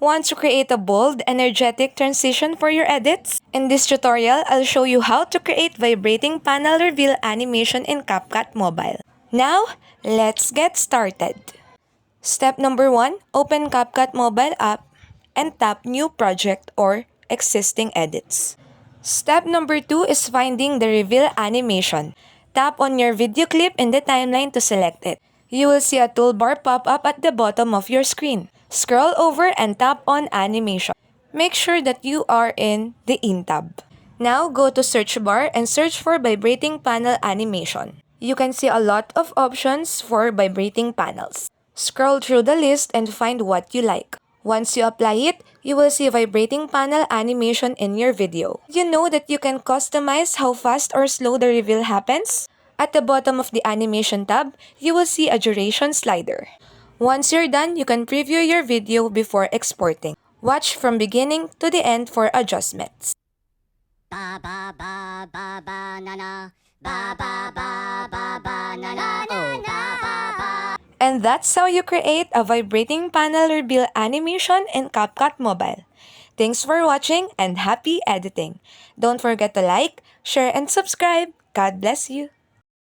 Want to create a bold, energetic transition for your edits? In this tutorial, I'll show you how to create vibrating panel reveal animation in CapCut Mobile. Now, let's get started. Step number 1, open CapCut Mobile app and tap New Project or Existing Edits. Step number 2 is finding the reveal animation. Tap on your video clip in the timeline to select it. You will see a toolbar pop up at the bottom of your screen. Scroll over and tap on Animation. Make sure that you are in the In tab. Now go to search bar and search for Vibrating Panel Animation. You can see a lot of options for vibrating panels. Scroll through the list and find what you like. Once you apply it, you will see vibrating panel animation in your video. You know that you can customize how fast or slow the reveal happens? At the bottom of the animation tab, you will see a duration slider. Once you're done, you can preview your video before exporting. Watch from beginning to the end for adjustments. Ba ba ba ba ba na na ba ba ba ba ba na na oh ba ba ba. And that's how you create a vibrating panel reveal animation in CapCut Mobile. Thanks for watching and happy editing. Don't forget to like, share, and subscribe. God bless you.